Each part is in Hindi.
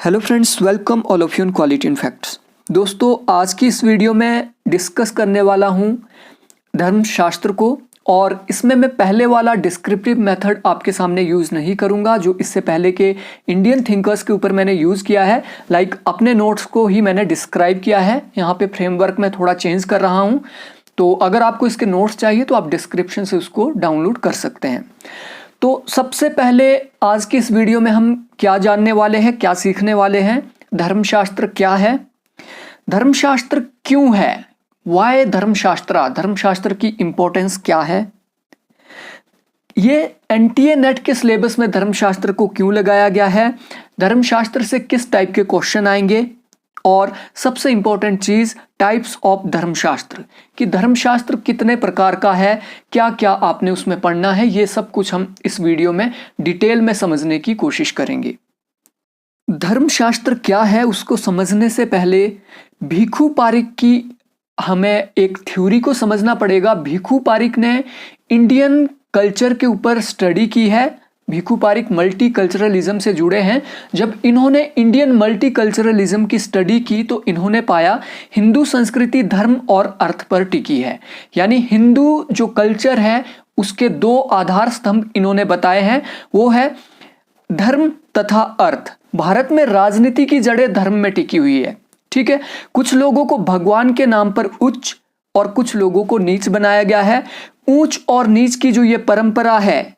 Hello friends, welcome all of you in quality in facts. दोस्तों, आज की इस वीडियो में डिस्कस करने वाला हूँ धर्मशास्त्र को, और इसमें मैं पहले वाला डिस्क्रिप्टिव मेथड आपके सामने यूज़ नहीं करूँगा जो इससे पहले के इंडियन थिंकर्स के ऊपर मैंने यूज़ किया है। अपने नोट्स को ही मैंने डिस्क्राइब किया है। यहाँ पे फ्रेमवर्क में थोड़ा चेंज कर रहा हूँ, तो अगर आपको इसके नोट्स चाहिए तो आप डिस्क्रिप्शन से उसको डाउनलोड कर सकते हैं। तो सबसे पहले आज की इस वीडियो में हम क्या जानने वाले हैं, क्या सीखने वाले हैं। धर्मशास्त्र क्या है, धर्मशास्त्र क्यों है, वाय धर्मशास्त्र, धर्मशास्त्र की इंपॉर्टेंस क्या है, ये एनटीए नेट के सिलेबस में धर्मशास्त्र को क्यों लगाया गया है, धर्मशास्त्र से किस टाइप के क्वेश्चन आएंगे, और सबसे इंपॉर्टेंट चीज टाइप्स ऑफ धर्मशास्त्र, कि धर्मशास्त्र कितने प्रकार का है, क्या क्या आपने उसमें पढ़ना है, ये सब कुछ हम इस वीडियो में डिटेल में समझने की कोशिश करेंगे। धर्मशास्त्र क्या है उसको समझने से पहले भिखु पारिक की हमें एक थ्योरी को समझना पड़ेगा। भिखु पारिक ने इंडियन कल्चर के ऊपर स्टडी की है। भिखु पारिक मल्टी कल्चरलिज्म से जुड़े हैं। जब इन्होंने इंडियन मल्टी कल्चरलिज्म की स्टडी की तो इन्होंने पाया हिंदू संस्कृति धर्म और अर्थ पर टिकी है। यानी हिंदू जो कल्चर है उसके दो आधार स्तंभ इन्होंने बताए हैं, वो है धर्म तथा अर्थ। भारत में राजनीति की जड़ें धर्म में टिकी हुई है, ठीक है। कुछ लोगों को भगवान के नाम पर उच्च और कुछ लोगों को नीच बनाया गया है। ऊंच और नीच की जो ये परंपरा है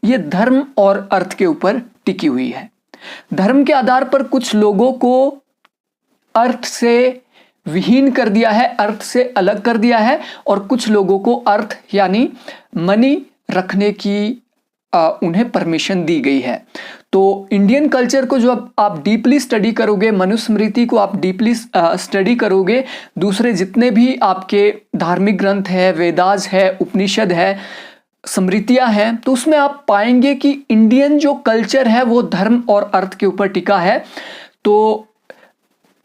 ये धर्म और अर्थ के ऊपर टिकी हुई है। धर्म के आधार पर कुछ लोगों को अर्थ से विहीन कर दिया है, अर्थ से अलग कर दिया है, और कुछ लोगों को अर्थ यानी मनी रखने की उन्हें परमिशन दी गई है। तो इंडियन कल्चर को जो आप डीपली स्टडी करोगे, मनुस्मृति को आप डीपली स्टडी करोगे, दूसरे जितने भी आपके धार्मिक ग्रंथ है, वेदास है, उपनिषद है, स्मृतियां हैं, तो उसमें आप पाएंगे कि इंडियन जो कल्चर है वो धर्म और अर्थ के ऊपर टिका है। तो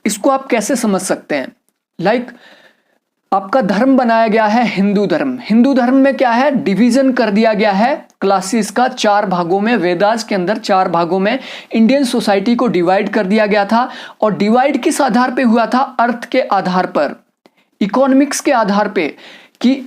इसको आप कैसे समझ सकते हैं? आपका धर्म बनाया गया है हिंदू धर्म। हिंदू धर्म में क्या है, डिवीजन कर दिया गया है क्लासेस का, 4 भागों में, वेदास के अंदर 4 भागों में इंडियन सोसाइटी को डिवाइड कर दिया गया था। और डिवाइड किस आधार पे हुआ था? अर्थ के आधार पर, इकोनॉमिक्स के आधार पे, कि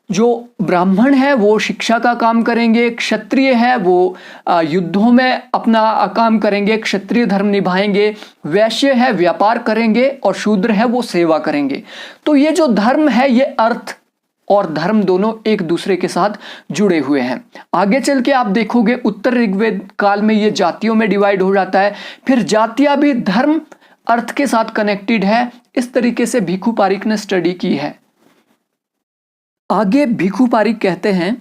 जो ब्राह्मण है वो शिक्षा का काम करेंगे, क्षत्रिय है वो युद्धों में अपना काम करेंगे, क्षत्रिय धर्म निभाएंगे, वैश्य है व्यापार करेंगे, और शूद्र है वो सेवा करेंगे। तो ये जो धर्म है ये अर्थ और धर्म दोनों एक दूसरे के साथ जुड़े हुए हैं। आगे चल के आप देखोगे उत्तर ऋग्वेद काल में ये जातियों में डिवाइड हो जाता है। फिर जातियां भी धर्म अर्थ के साथ कनेक्टेड है। इस तरीके से भिखु पारिक ने स्टडी की है। आगे भिखु पारिक कहते हैं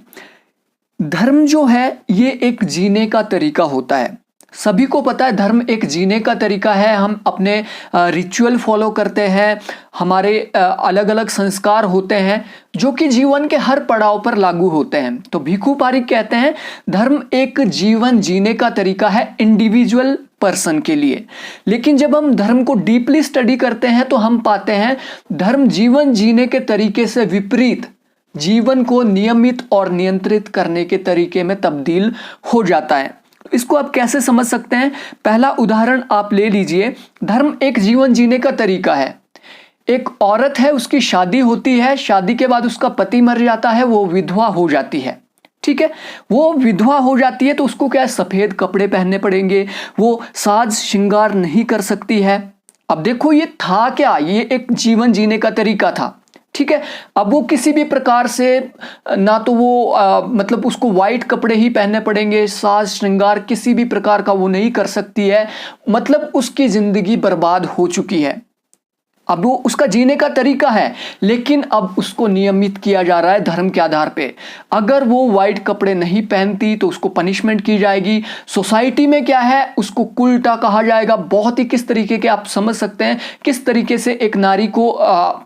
धर्म जो है ये एक जीने का तरीका होता है। सभी को पता है धर्म एक जीने का तरीका है। हम अपने रिचुअल फॉलो करते हैं, हमारे अलग अलग संस्कार होते हैं जो कि जीवन के हर पड़ाव पर लागू होते हैं। तो भिखु पारिक कहते हैं धर्म एक जीवन जीने का तरीका है इंडिविजुअल पर्सन के लिए। लेकिन जब हम धर्म को डीपली स्टडी करते हैं तो हम पाते हैं धर्म जीवन जीने के तरीके से विपरीत जीवन को नियमित और नियंत्रित करने के तरीके में तब्दील हो जाता है। इसको आप कैसे समझ सकते हैं? पहला उदाहरण आप ले लीजिए। धर्म एक जीवन जीने का तरीका है। एक औरत है, उसकी शादी होती है, शादी के बाद उसका पति मर जाता है, वो विधवा हो जाती है, ठीक है। वो विधवा हो जाती है तो उसको क्या है, सफेद कपड़े पहनने पड़ेंगे, वो साज श्रृंगार नहीं कर सकती है। अब देखो ये था क्या, ये एक जीवन जीने का तरीका था, ठीक है। अब वो किसी भी प्रकार से ना तो वो मतलब उसको वाइट कपड़े ही पहनने पड़ेंगे, साज श्रृंगार किसी भी प्रकार का वो नहीं कर सकती है, मतलब उसकी जिंदगी बर्बाद हो चुकी है। अब वो उसका जीने का तरीका है, लेकिन अब उसको नियमित किया जा रहा है धर्म के आधार पे। अगर वो वाइट कपड़े नहीं पहनती तो उसको पनिशमेंट की जाएगी। सोसाइटी में क्या है, उसको कुलटा कहा जाएगा। बहुत ही किस तरीके के आप समझ सकते हैं किस तरीके से एक नारी को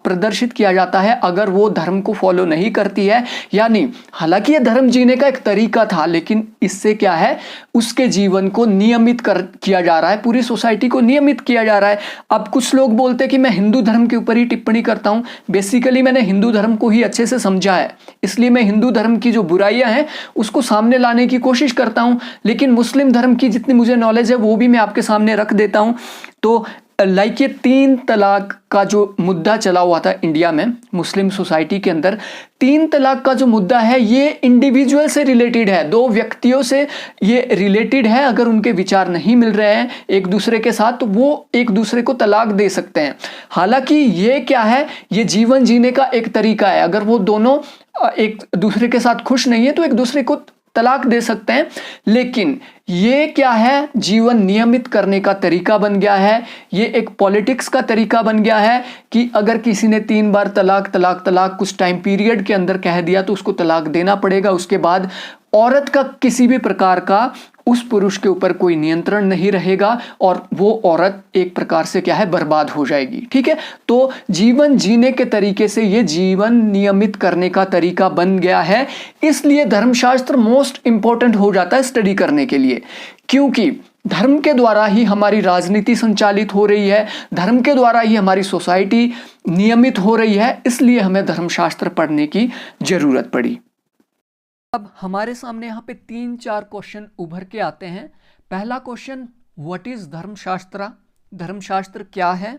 प्रदर्शित किया जाता है अगर वो धर्म को फॉलो नहीं करती है। यानी हालांकि ये धर्म जीने का एक तरीका था, लेकिन इससे क्या है, उसके जीवन को नियमित किया जा रहा है, पूरी सोसाइटी को नियमित किया जा रहा है। अब कुछ लोग बोलते हैं कि मैं हिंदू धर्म के ऊपर ही टिप्पणी करता हूँ। बेसिकली मैंने हिंदू धर्म को ही अच्छे से समझा है, इसलिए मैं हिंदू धर्म की जो बुराइयां हैं उसको सामने लाने की कोशिश करता हूँ। लेकिन मुस्लिम धर्म की जितनी मुझे नॉलेज है वो भी मैं आपके सामने रख देता हूँ। तो लाइक ये 3 तलाक का जो मुद्दा चला हुआ था इंडिया में, मुस्लिम सोसाइटी के अंदर 3 तलाक का जो मुद्दा है ये इंडिविजुअल से रिलेटेड है, 2 व्यक्तियों से ये रिलेटेड है। अगर उनके विचार नहीं मिल रहे हैं एक दूसरे के साथ तो वो एक दूसरे को तलाक दे सकते हैं। हालांकि ये क्या है, ये जीवन जीने का एक तरीका है। अगर वो दोनों एक दूसरे के साथ खुश नहीं है तो एक दूसरे को तलाक दे सकते हैं। लेकिन ये क्या है, जीवन नियमित करने का तरीका बन गया है। ये एक पॉलिटिक्स का तरीका बन गया है कि अगर किसी ने 3 बार तलाक तलाक तलाक कुछ टाइम पीरियड के अंदर कह दिया तो उसको तलाक देना पड़ेगा। उसके बाद औरत का किसी भी प्रकार का उस पुरुष के ऊपर कोई नियंत्रण नहीं रहेगा और वो औरत एक प्रकार से क्या है, बर्बाद हो जाएगी। ठीक है, तो जीवन जीने के तरीके से ये जीवन नियमित करने का तरीका बन गया है। इसलिए धर्मशास्त्र मोस्ट इंपॉर्टेंट हो जाता है स्टडी करने के लिए, क्योंकि धर्म के द्वारा ही हमारी राजनीति संचालित हो रही है, धर्म के द्वारा ही हमारी सोसाइटी नियमित हो रही है। इसलिए हमें धर्मशास्त्र पढ़ने की जरूरत पड़ी। अब हमारे सामने यहाँ पे 3-4 क्वेश्चन उभर के आते हैं। पहला क्वेश्चन, व्हाट इज धर्मशास्त्र, धर्मशास्त्र क्या है।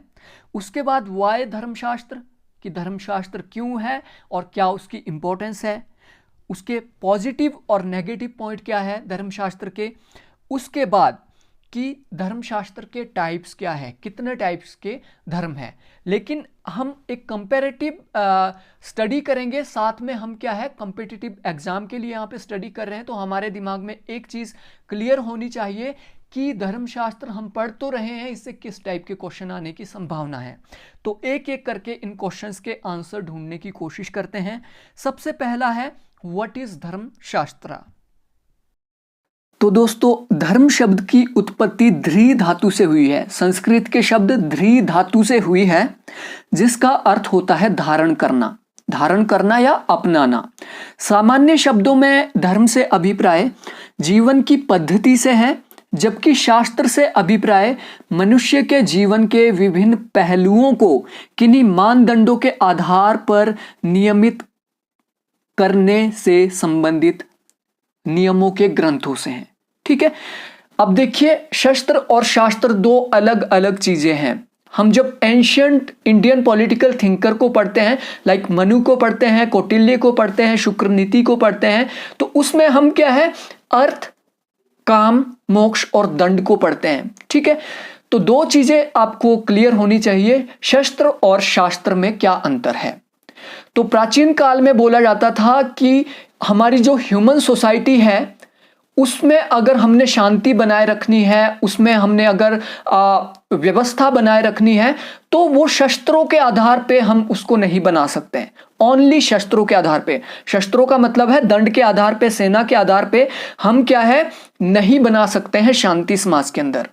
उसके बाद वाई धर्मशास्त्र, कि धर्मशास्त्र क्यों है और क्या उसकी इंपॉर्टेंस है। उसके पॉजिटिव और नेगेटिव पॉइंट क्या है धर्मशास्त्र के। उसके बाद कि धर्मशास्त्र के टाइप्स क्या है, कितने टाइप्स के धर्म है। लेकिन हम एक कंपैरेटिव स्टडी करेंगे, साथ में हम क्या है कॉम्पिटिटिव एग्जाम के लिए यहाँ पे स्टडी कर रहे हैं। तो हमारे दिमाग में एक चीज़ क्लियर होनी चाहिए कि धर्मशास्त्र हम पढ़ तो रहे हैं, इससे किस टाइप के क्वेश्चन आने की संभावना है। तो एक एक करके इन क्वेश्चंस के आंसर ढूंढने की कोशिश करते हैं। सबसे पहला है, व्हाट इज धर्मशास्त्र। तो दोस्तों, धर्म शब्द की उत्पत्ति ध्री धातु से हुई है। संस्कृत के शब्द ध्री धातु से हुई है, जिसका अर्थ होता है धारण करना, धारण करना या अपनाना। सामान्य शब्दों में धर्म से अभिप्राय जीवन की पद्धति से है, जबकि शास्त्र से अभिप्राय मनुष्य के जीवन के विभिन्न पहलुओं को किन्हीं मानदंडों के आधार पर नियमित करने से संबंधित नियमों के ग्रंथों से है। ठीक है, अब देखिए, शस्त्र और शास्त्र 2 अलग अलग चीजें हैं। हम जब एंशियंट इंडियन पॉलिटिकल थिंकर को पढ़ते हैं, लाइक मनु को पढ़ते हैं, कौटिल्य को पढ़ते हैं, शुक्रनीति को पढ़ते हैं, तो उसमें हम क्या है, अर्थ, काम, मोक्ष और दंड को पढ़ते हैं। ठीक है, तो 2 चीजें आपको क्लियर होनी चाहिए, शस्त्र और शास्त्र में क्या अंतर है। तो प्राचीन काल में बोला जाता था कि हमारी जो ह्यूमन सोसाइटी है उसमें अगर हमने शांति बनाए रखनी है, उसमें हमने अगर व्यवस्था बनाए रखनी है, तो वो शस्त्रों के आधार पे हम उसको नहीं बना सकते हैं। ओनली शस्त्रों के आधार पे, शस्त्रों का मतलब है दंड के आधार पे, सेना के आधार पे हम क्या है नहीं बना सकते हैं शांति समाज के अंदर।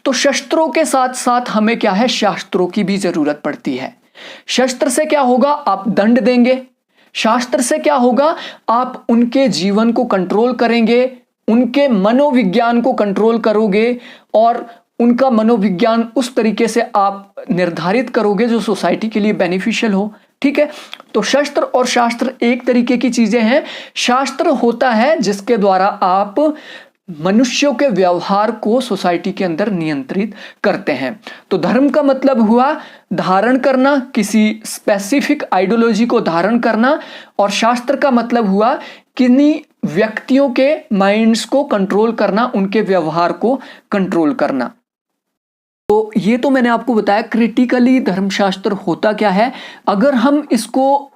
तो शस्त्रों के साथ साथ हमें क्या है, शास्त्रों की भी जरूरत पड़ती है। शस्त्र से क्या होगा, आप दंड देंगे। शास्त्र से क्या होगा, आप उनके जीवन को कंट्रोल करेंगे, उनके मनोविज्ञान को कंट्रोल करोगे और उनका मनोविज्ञान उस तरीके से आप निर्धारित करोगे जो सोसाइटी के लिए बेनिफिशियल हो। ठीक है, तो शस्त्र और शास्त्र एक तरीके की चीजें हैं। शास्त्र होता है जिसके द्वारा आप मनुष्यों के व्यवहार को सोसाइटी के अंदर नियंत्रित करते हैं। तो धर्म का मतलब हुआ धारण करना, किसी स्पेसिफिक आइडियोलॉजी को धारण करना, और शास्त्र का मतलब हुआ किन्हीं व्यक्तियों के माइंड्स को कंट्रोल करना, उनके व्यवहार को कंट्रोल करना। तो ये तो मैंने आपको बताया क्रिटिकली धर्मशास्त्र होता क्या है। अगर हम इसको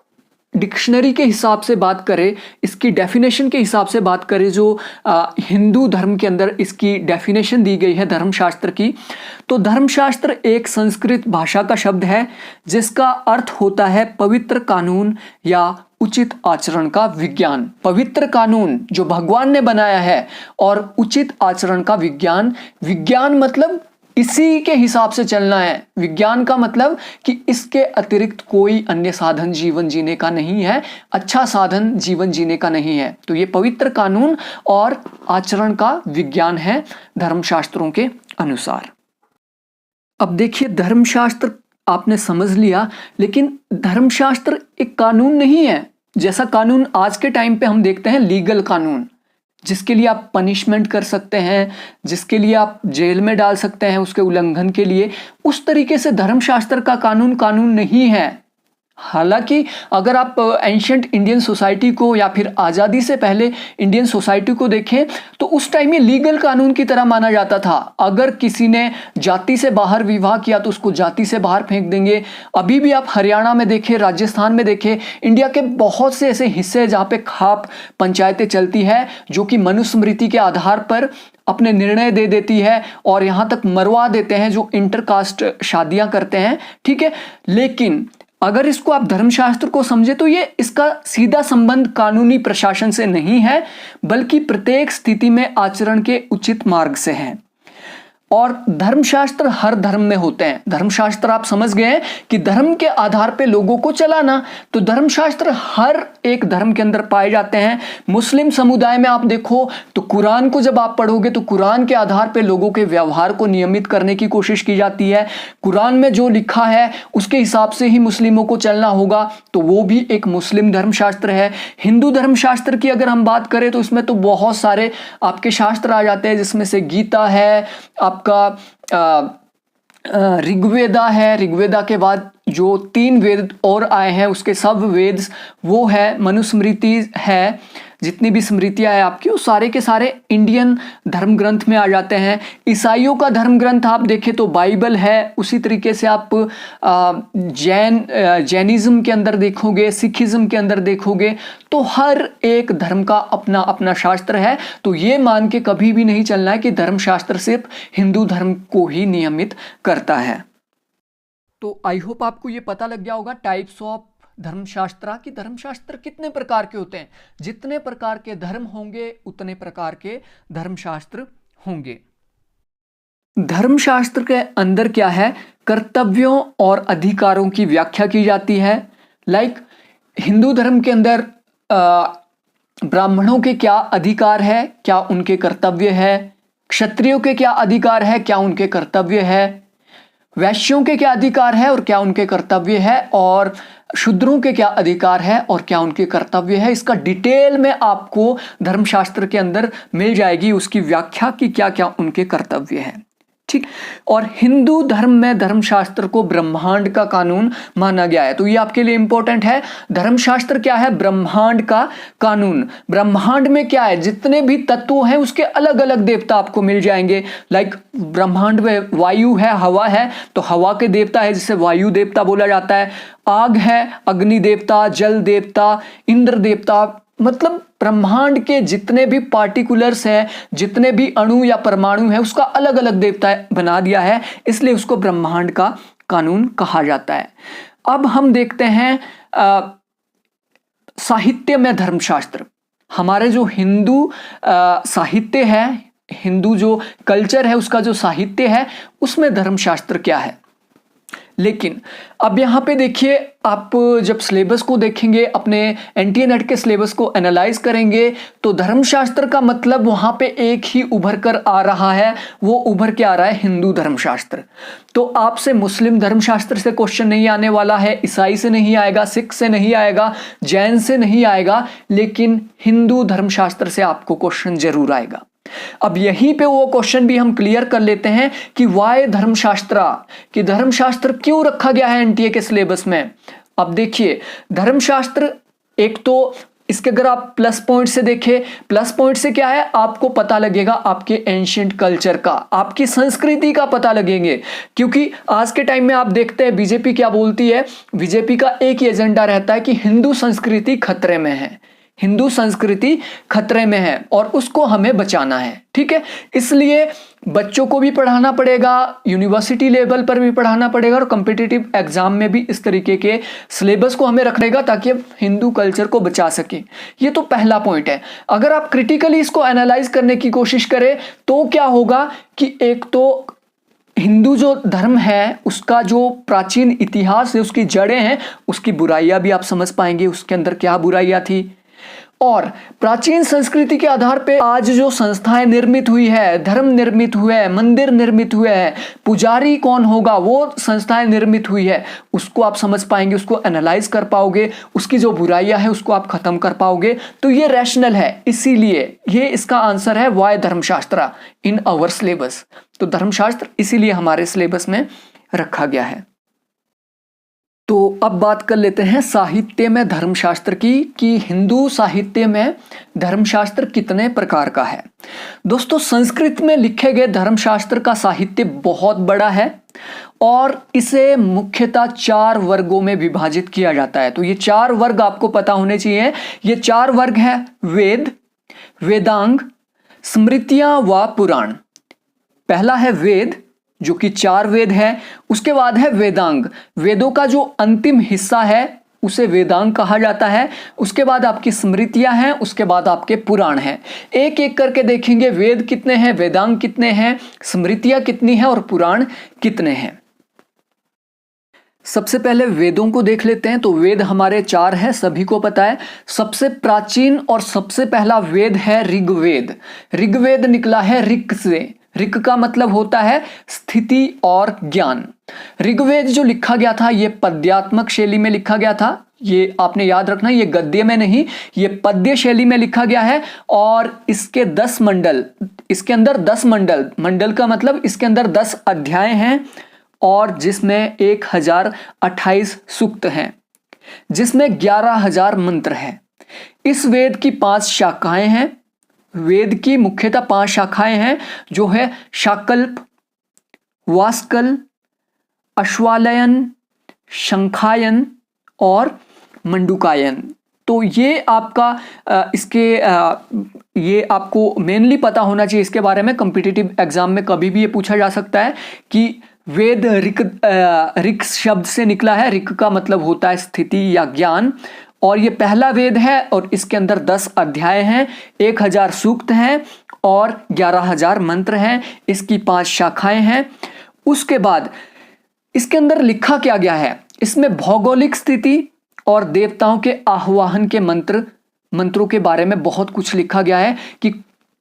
डिक्शनरी के हिसाब से बात करें, इसकी डेफिनेशन के हिसाब से बात करें, जो हिंदू धर्म के अंदर इसकी डेफिनेशन दी गई है धर्मशास्त्र की, तो धर्मशास्त्र एक संस्कृत भाषा का शब्द है जिसका अर्थ होता है पवित्र कानून या उचित आचरण का विज्ञान। पवित्र कानून जो भगवान ने बनाया है और उचित आचरण का विज्ञान। विज्ञान मतलब इसी के हिसाब से चलना है। विज्ञान का मतलब कि इसके अतिरिक्त कोई अन्य साधन जीवन जीने का नहीं है, अच्छा साधन जीवन जीने का नहीं है। तो ये पवित्र कानून और आचरण का विज्ञान है धर्मशास्त्रों के अनुसार। अब देखिए, धर्मशास्त्र आपने समझ लिया, लेकिन धर्मशास्त्र एक कानून नहीं है। जैसा कानून आज के टाइम पे हम देखते हैं लीगल कानून, जिसके लिए आप पनिशमेंट कर सकते हैं, जिसके लिए आप जेल में डाल सकते हैं उसके उल्लंघन के लिए, उस तरीके से धर्मशास्त्र का कानून कानून नहीं है। हालांकि अगर आप एंशिएंट इंडियन सोसाइटी को या फिर आज़ादी से पहले इंडियन सोसाइटी को देखें तो उस टाइम ये लीगल कानून की तरह माना जाता था। अगर किसी ने जाति से बाहर विवाह किया तो उसको जाति से बाहर फेंक देंगे। अभी भी आप हरियाणा में देखें, राजस्थान में देखें, इंडिया के बहुत से ऐसे हिस्से हैं जहाँ पे खाप पंचायतें चलती है जो कि मनुस्मृति के आधार पर अपने निर्णय दे देती है और यहाँ तक मरवा देते हैं जो इंटरकास्ट शादियाँ करते हैं, ठीक है। लेकिन अगर इसको आप धर्मशास्त्र को समझे तो ये इसका सीधा संबंध कानूनी प्रशासन से नहीं है, बल्कि प्रत्येक स्थिति में आचरण के उचित मार्ग से है। और धर्मशास्त्र हर धर्म में होते हैं। धर्मशास्त्र आप समझ गए हैं कि धर्म के आधार पे लोगों को चलाना, तो धर्मशास्त्र हर एक धर्म के अंदर पाए जाते हैं। मुस्लिम समुदाय में आप देखो तो कुरान को जब आप पढ़ोगे तो कुरान के आधार पे लोगों के व्यवहार को नियमित करने की कोशिश की जाती है। कुरान में जो लिखा है उसके हिसाब से ही मुस्लिमों को चलना होगा, तो वो भी एक मुस्लिम धर्मशास्त्र है। हिंदू धर्मशास्त्र की अगर हम बात करें तो इसमें तो बहुत सारे आपके शास्त्र आ जाते हैं, जिसमें से गीता है, आपका ऋग्वेदा है, ऋग्वेदा के बाद जो 3 वेद और आए हैं उसके सब वेद वो है, मनुस्मृति है, जितनी भी स्मृतियां हैं आपकी वो सारे के सारे इंडियन धर्म ग्रंथ में आ जाते हैं। ईसाइयों का धर्म ग्रंथ आप देखें तो बाइबल है, उसी तरीके से आप जैनिज्म के अंदर देखोगे, सिखिज्म के अंदर देखोगे, तो हर एक धर्म का अपना अपना शास्त्र है। तो ये मान के कभी भी नहीं चलना है कि धर्मशास्त्र सिर्फ हिंदू धर्म को ही नियमित करता है। तो आई होप आपको ये पता लग गया होगा टाइप्स ऑफ धर्मशास्त्र कि धर्मशास्त्र कितने प्रकार के होते हैं। जितने प्रकार के धर्म होंगे उतने प्रकार के धर्मशास्त्र होंगे। धर्मशास्त्र के अंदर क्या है, कर्तव्यों और अधिकारों की व्याख्या की जाती है। लाइक हिंदू धर्म के अंदर ब्राह्मणों के क्या अधिकार है, क्या उनके कर्तव्य है, क्षत्रियों के क्या अधिकार है, क्या उनके कर्तव्य है, वैश्यों के क्या अधिकार है और क्या उनके कर्तव्य है, और शूद्रों के क्या अधिकार है और क्या उनके कर्तव्य है। इसका डिटेल में आपको धर्मशास्त्र के अंदर मिल जाएगी, उसकी व्याख्या की क्या क्या उनके कर्तव्य है, ठीक। और हिंदू धर्म में धर्मशास्त्र को ब्रह्मांड का कानून माना गया है। तो ये आपके लिए इंपॉर्टेंट है। धर्मशास्त्र क्या है, ब्रह्मांड का कानून। ब्रह्मांड में क्या है, जितने भी तत्व हैं उसके अलग अलग देवता आपको मिल जाएंगे। लाइक ब्रह्मांड में वायु है, हवा है, तो हवा के देवता है जिसे वायु देवता बोला जाता है। आग है, अग्नि देवता, जल देवता, इंद्र देवता। मतलब ब्रह्मांड के जितने भी पार्टिकुलर्स हैं, जितने भी अणु या परमाणु है, उसका अलग अलग देवता बना दिया है, इसलिए उसको ब्रह्मांड का कानून कहा जाता है। अब हम देखते हैं साहित्य में धर्मशास्त्र। हमारे जो हिंदू साहित्य है, हिंदू जो कल्चर है, उसका जो साहित्य है, उसमें धर्मशास्त्र क्या है। लेकिन अब यहाँ पे देखिए, आप जब सिलेबस को देखेंगे, अपने एनटीए नेट के सिलेबस को एनालाइज करेंगे, तो धर्मशास्त्र का मतलब वहाँ पे एक ही उभर कर आ रहा है। वो उभर के आ रहा है हिंदू धर्मशास्त्र। तो आपसे मुस्लिम धर्मशास्त्र से क्वेश्चन नहीं आने वाला है, ईसाई से नहीं आएगा, सिख से नहीं आएगा, जैन से नहीं आएगा, लेकिन हिंदू धर्मशास्त्र से आपको क्वेश्चन जरूर आएगा। अब यहीं पे वो क्वेश्चन भी हम क्लियर कर लेते हैं कि वाय धर्मशास्त्र, कि धर्मशास्त्र क्यों रखा गया है एनटीए के सिलेबस में। अब देखिए, धर्मशास्त्र एक तो इसके अगर आप प्लस पॉइंट से देखें, प्लस पॉइंट से क्या है, आपको पता लगेगा आपके एंशिएंट कल्चर का, आपकी संस्कृति का पता लगेंगे। क्योंकि आज के टाइम में आप देखते हैं बीजेपी क्या बोलती है, बीजेपी का एक ही एजेंडा रहता है कि हिंदू संस्कृति खतरे में है, हिंदू संस्कृति खतरे में है और उसको हमें बचाना है, ठीक है। इसलिए बच्चों को भी पढ़ाना पड़ेगा, यूनिवर्सिटी लेवल पर भी पढ़ाना पड़ेगा और कॉम्पिटिटिव एग्जाम में भी इस तरीके के सिलेबस को हमें रखनेगा ताकि हम हिंदू कल्चर को बचा सकें। ये तो पहला पॉइंट है। अगर आप क्रिटिकली इसको एनालाइज करने की कोशिश करें तो क्या होगा कि एक तो हिंदू जो धर्म है उसका जो प्राचीन इतिहास है, उसकी जड़ें हैं, उसकी बुराइयां भी आप समझ पाएंगे, उसके अंदर क्या बुराइयां थी। और प्राचीन संस्कृति के आधार पे आज जो संस्थाएं निर्मित हुई है, धर्म निर्मित हुए हैं, मंदिर निर्मित हुए हैं, पुजारी कौन होगा, वो संस्थाएं निर्मित हुई है, उसको आप समझ पाएंगे, उसको एनालाइज कर पाओगे, उसकी जो बुराइयां है उसको आप खत्म कर पाओगे। तो ये रैशनल है, इसीलिए ये इसका आंसर है वाई धर्मशास्त्र इन आवर सिलेबस। तो धर्मशास्त्र इसीलिए हमारे सिलेबस में रखा गया है। तो अब बात कर लेते हैं साहित्य में धर्मशास्त्र की, कि हिंदू साहित्य में धर्मशास्त्र कितने प्रकार का है। दोस्तों, संस्कृत में लिखे गए धर्मशास्त्र का साहित्य बहुत बड़ा है और इसे मुख्यतः 4 वर्गों में विभाजित किया जाता है। तो ये 4 वर्ग आपको पता होने चाहिए। ये 4 वर्ग है वेद, वेदांग, स्मृतियां व पुराण। पहला है वेद, जो कि 4 वेद है। उसके बाद है वेदांग, वेदों का जो अंतिम हिस्सा है उसे वेदांग कहा जाता है। उसके बाद आपकी स्मृतियां हैं, उसके बाद आपके पुराण हैं। एक एक करके देखेंगे, वेद कितने हैं, वेदांग कितने हैं, स्मृतियां कितनी हैं और पुराण कितने हैं। सबसे पहले वेदों को देख लेते हैं। तो वेद हमारे 4 है, सभी को पता है। सबसे प्राचीन और सबसे पहला वेद है ऋग्वेद। ऋग्वेद निकला है ऋक से। ऋक का मतलब होता है स्थिति और ज्ञान। ऋग्वेद जो लिखा गया था ये पद्यात्मक शैली में लिखा गया था। ये आपने याद रखना, ये गद्य में नहीं, ये पद्य शैली में लिखा गया है। और इसके 10 मंडल, इसके अंदर 10 मंडल, मंडल का मतलब इसके अंदर 10 अध्याय हैं और जिसमें 1028 सूक्त हैं, जिसमें 11,000 मंत्र हैं। इस वेद की 5 शाखाएं हैं। वेद की मुख्यतः 5 शाखाएं हैं, जो है शाकल्प, वास्कल, अश्वालयन, शंखायन और मंडूकायन। तो ये आपका ये आपको मेनली पता होना चाहिए इसके बारे में। कॉम्पिटिटिव एग्जाम में कभी भी ये पूछा जा सकता है कि वेद ऋक शब्द से निकला है। ऋक का मतलब होता है स्थिति या ज्ञान, और ये पहला वेद है और इसके अंदर 10 अध्याय हैं, 1000 सूक्त हैं और 11,000 मंत्र हैं। इसकी 5 शाखाएं हैं। उसके बाद इसके अंदर लिखा क्या गया है, इसमें भौगोलिक स्थिति और देवताओं के आह्वान के मंत्रों के बारे में बहुत कुछ लिखा गया है कि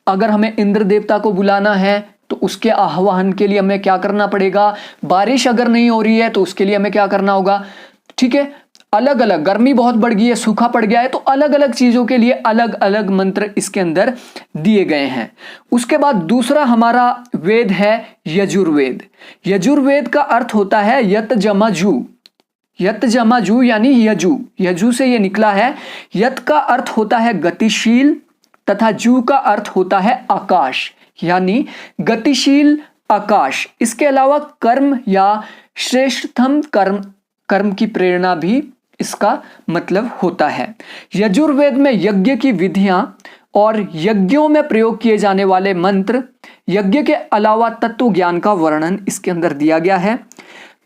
अगर हमें इंद्र देवता को बुलाना है तो उसके आह्वान के लिए हमें क्या करना पड़ेगा, बारिश अगर नहीं हो रही है तो उसके लिए हमें क्या करना होगा। ठीक है, अलग अलग, गर्मी बहुत बढ़ गई है, सूखा पड़ गया है, तो अलग अलग चीजों के लिए अलग अलग मंत्र इसके अंदर दिए गए हैं। उसके बाद दूसरा हमारा वेद है यजुर्वेद। यजुर्वेद का अर्थ होता है यत जमा जू। यत जमा जू यानी यजु, यजु से ये निकला है। यत का अर्थ होता है गतिशील तथा जू का अर्थ होता है आकाश, यानी गतिशील आकाश। इसके अलावा कर्म या श्रेष्ठतम कर्म की प्रेरणा भी इसका मतलब होता है। यजुर्वेद में यज्ञ की विधियां और यज्ञों में प्रयोग किए जाने वाले मंत्र, यज्ञ के अलावा तत्व ज्ञान का वर्णन इसके अंदर दिया गया है।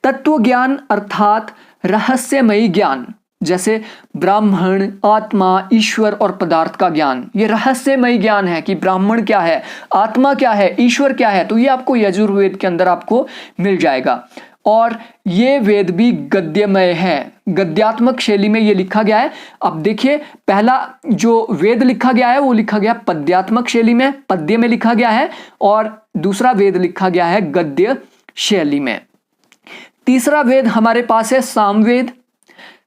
तत्व ज्ञान अर्थात रहस्यमयी ज्ञान, जैसे ब्राह्मण, आत्मा, ईश्वर और पदार्थ का ज्ञान, ये रहस्यमयी ज्ञान है कि ब्राह्मण क्या है, आत्मा क्या है, ईश्वर क्या है। तो ये आपको यजुर्वेद के अंदर आपको मिल जाएगा। और ये वेद भी गद्यमय है, गद्यात्मक शैली में ये लिखा गया है। अब देखिए, पहला जो वेद लिखा गया है वो लिखा गया पद्यात्मक शैली में, पद्य में लिखा गया है, और दूसरा वेद लिखा गया है गद्य शैली में। तीसरा वेद हमारे पास है सामवेद।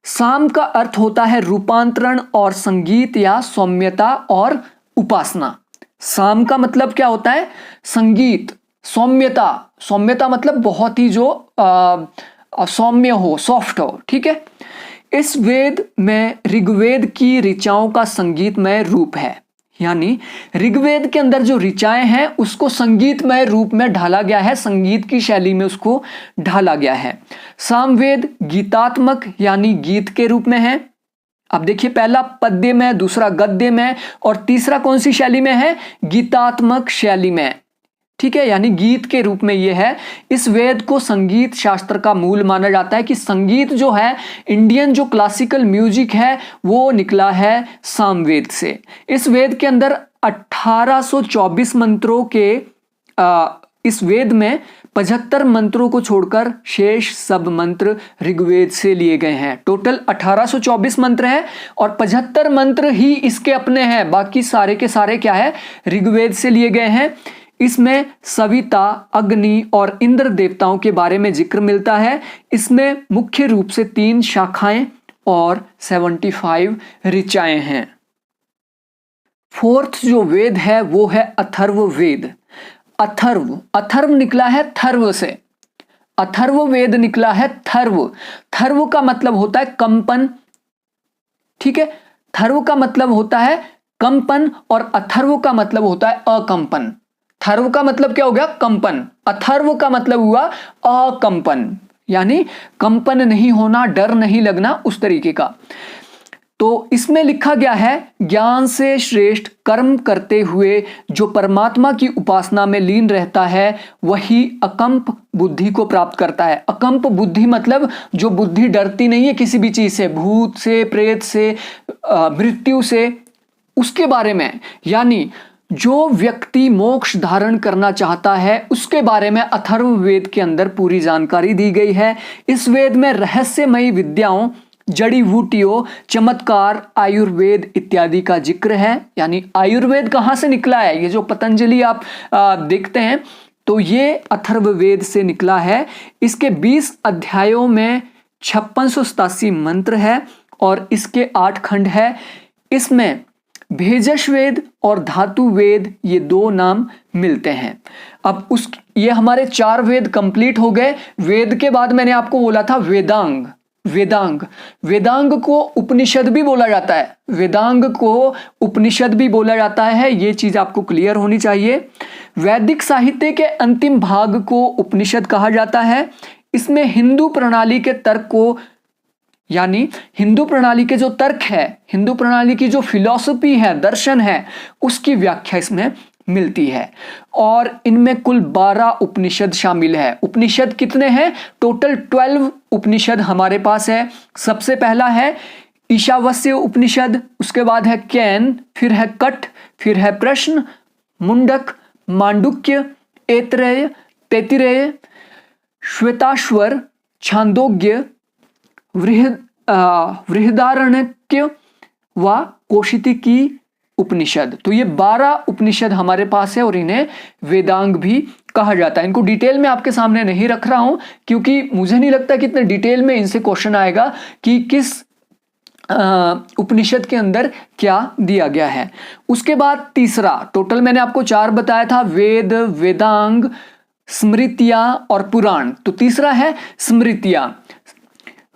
साम का अर्थ होता है रूपांतरण और संगीत या सौम्यता और उपासना। साम का मतलब क्या होता है, संगीत, सौम्यता। सौम्यता मतलब बहुत ही जो सौम्य हो, सॉफ्ट हो। ठीक है, इस वेद में ऋग्वेद की ऋचाओं का संगीतमय रूप है, यानी ऋग्वेद के अंदर जो ऋचाएं हैं उसको संगीतमय रूप में ढाला गया है, संगीत की शैली में उसको ढाला गया है। सामवेद गीतात्मक यानी गीत के रूप में है। अब देखिए, पहला पद्य में, दूसरा गद्य में और तीसरा कौन सी शैली में है, गीतात्मक शैली में। ठीक है, यानी गीत के रूप में यह है। इस वेद को संगीत शास्त्र का मूल माना जाता है कि संगीत जो है, इंडियन जो क्लासिकल म्यूजिक है वो निकला है सामवेद से। इस वेद के अंदर 1824 मंत्रों के इस वेद में 75 मंत्रों को छोड़कर शेष सब मंत्र ऋग्वेद से लिए गए हैं। टोटल 1824 मंत्र हैं और 75 मंत्र ही इसके अपने हैं, बाकी सारे के सारे क्या है, ऋग्वेद से लिए गए हैं। इसमें सविता, अग्नि और इंद्र देवताओं के बारे में जिक्र मिलता है। इसमें मुख्य रूप से 3 शाखाएं और 75 ऋचाएं हैं। फोर्थ जो वेद है वो है अथर्व वेद। अथर्व निकला है थर्व से, अथर्व वेद निकला है थर्व। थर्व का मतलब होता है कंपन, ठीक है, थर्व का मतलब होता है कंपन और अथर्व का मतलब होता है अकंपन। थर्व का मतलब क्या हो गया, कंपन, अथर्व का मतलब हुआ अकंपन, यानी कंपन नहीं होना, डर नहीं लगना, उस तरीके का। तो इसमें लिखा गया है, ज्ञान से श्रेष्ठ कर्म करते हुए जो परमात्मा की उपासना में लीन रहता है वही अकंप बुद्धि को प्राप्त करता है। अकंप बुद्धि मतलब जो बुद्धि डरती नहीं है किसी भी चीज से, भूत से, प्रेत से, मृत्यु से, उसके बारे में, यानी जो व्यक्ति मोक्ष धारण करना चाहता है उसके बारे में अथर्व वेद के अंदर पूरी जानकारी दी गई है। इस वेद में रहस्यमयी विद्याओं, जड़ी बूटियों, चमत्कार, आयुर्वेद इत्यादि का जिक्र है। यानी आयुर्वेद कहाँ से निकला है, ये जो पतंजलि आप देखते हैं तो ये अथर्व वेद से निकला है। इसके 20 अध्यायों में 5687 मंत्र है और इसके 8 खंड है। इसमें भेजश वेद और धातु वेद ये 2 नाम मिलते हैं। अब ये हमारे 4 वेद कंप्लीट हो गए। वेद के बाद मैंने आपको बोला था वेदांग। वेदांग को उपनिषद भी बोला जाता है, वेदांग को उपनिषद भी बोला जाता है, ये चीज आपको क्लियर होनी चाहिए। वैदिक साहित्य के अंतिम भाग को उपनिषद कहा जाता है। इसमें हिंदू प्रणाली के तर्क को, यानी हिंदू प्रणाली के जो तर्क है, हिंदू प्रणाली की जो फिलॉसफी है, दर्शन है, उसकी व्याख्या इसमें मिलती है। और इनमें कुल 12 उपनिषद शामिल है। उपनिषद कितने हैं, टोटल 12 उपनिषद हमारे पास है। सबसे पहला है ईशावास्य उपनिषद, उसके बाद है कैन, फिर है कट, फिर है प्रश्न, मुंडक, मांडुक्य, ऐतरेय, तैत्तिरेय, श्वेताश्वर, छांदोग्य, बृहदारण्यक व कौशिकी उपनिषद। तो ये 12 उपनिषद हमारे पास है और इन्हें वेदांग भी कहा जाता है। इनको डिटेल में आपके सामने नहीं रख रहा हूं क्योंकि मुझे नहीं लगता कि इतने डिटेल में इनसे क्वेश्चन आएगा कि किस उपनिषद के अंदर क्या दिया गया है। उसके बाद तीसरा, टोटल मैंने आपको 4 बताया था, वेद, वेदांग, स्मृतियां और पुराण। तो तीसरा है स्मृतियां।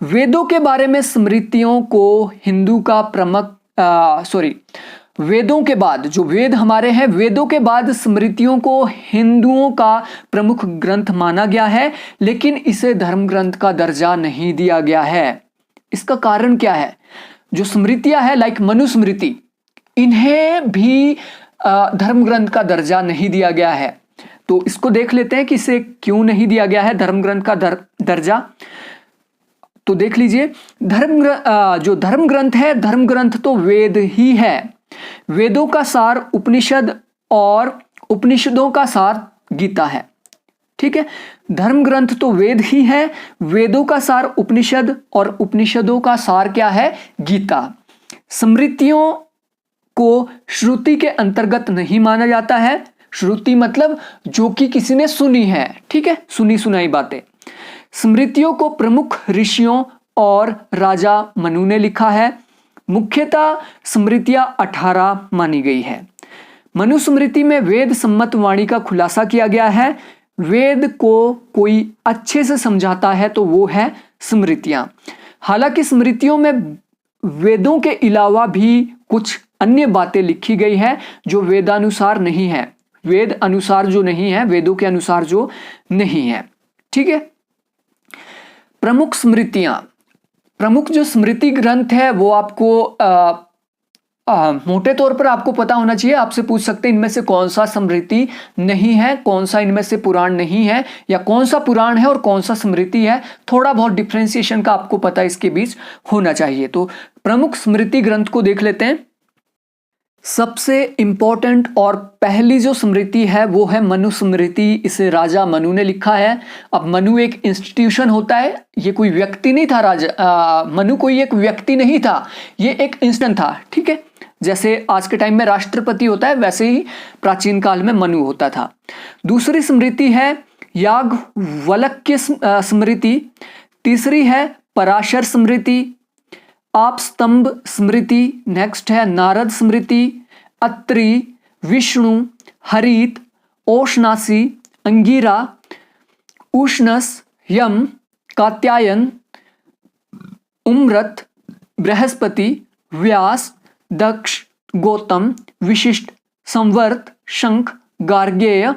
वेदों के बारे में स्मृतियों को हिंदू का वेदों के बाद, जो वेद हमारे हैं, वेदों के बाद स्मृतियों को हिंदुओं का प्रमुख ग्रंथ माना गया है, लेकिन इसे धर्म ग्रंथ का दर्जा नहीं दिया गया है। इसका कारण क्या है, जो स्मृतियां हैं लाइक मनुस्मृति, इन्हें भी धर्म ग्रंथ का दर्जा नहीं दिया गया है। तो इसको देख लेते हैं कि इसे क्यों नहीं दिया गया है धर्म ग्रंथ का दर्जा। तो देख लीजिए, जो धर्म ग्रंथ है, धर्म ग्रंथ तो वेद ही है। वेदों का सार उपनिषद और उपनिषदों का सार गीता है, ठीक है। धर्म ग्रंथ तो वेद ही है, वेदों का सार उपनिषद और उपनिषदों का सार क्या है, गीता। स्मृतियों को श्रुति के अंतर्गत नहीं माना जाता है। श्रुति मतलब जो कि किसी ने सुनी है, ठीक है, सुनी सुनाई बातें। स्मृतियों को प्रमुख ऋषियों और राजा मनु ने लिखा है। मुख्यतः स्मृतियां 18 मानी गई है। मनुस्मृति में वेद सम्मत वाणी का खुलासा किया गया है। वेद को कोई अच्छे से समझाता है तो वो है स्मृतियां। हालांकि स्मृतियों में वेदों के अलावा भी कुछ अन्य बातें लिखी गई है जो वेदानुसार नहीं है, वेद अनुसार जो नहीं है, वेदों के अनुसार जो नहीं है, ठीक है। प्रमुख स्मृतियां, प्रमुख जो स्मृति ग्रंथ है वो आपको मोटे तौर पर आपको पता होना चाहिए। आपसे पूछ सकते हैं इनमें से कौन सा स्मृति नहीं है, कौन सा इनमें से पुराण नहीं है, या कौन सा पुराण है और कौन सा स्मृति है। थोड़ा बहुत डिफरेंशिएशन का आपको पता इसके बीच होना चाहिए। तो प्रमुख स्मृति ग्रंथ को देख लेते हैं। सबसे इम्पोर्टेंट और पहली जो स्मृति है वो है मनुस्मृति। इसे राजा मनु ने लिखा है। अब मनु एक इंस्टीट्यूशन होता है, ये कोई व्यक्ति नहीं था। मनु कोई एक व्यक्ति नहीं था, ये एक इंस्टीट्यूशन था। ठीक है, जैसे आज के टाइम में राष्ट्रपति होता है वैसे ही प्राचीन काल में मनु होता था। दूसरी स्मृति है याज्ञवल्क्य स्मृति। तीसरी है पराशर स्मृति, आपस्तंभ स्मृति। नेक्स्ट है नारद स्मृति, अत्रि, विष्णु, हरित, ओशनासी, अंगिरा, उष्णस, यम, कात्यायन, उम्रत, बृहस्पति, व्यास, दक्ष, गौतम, विशिष्ट, संवर्त, शंख, गार्गेय,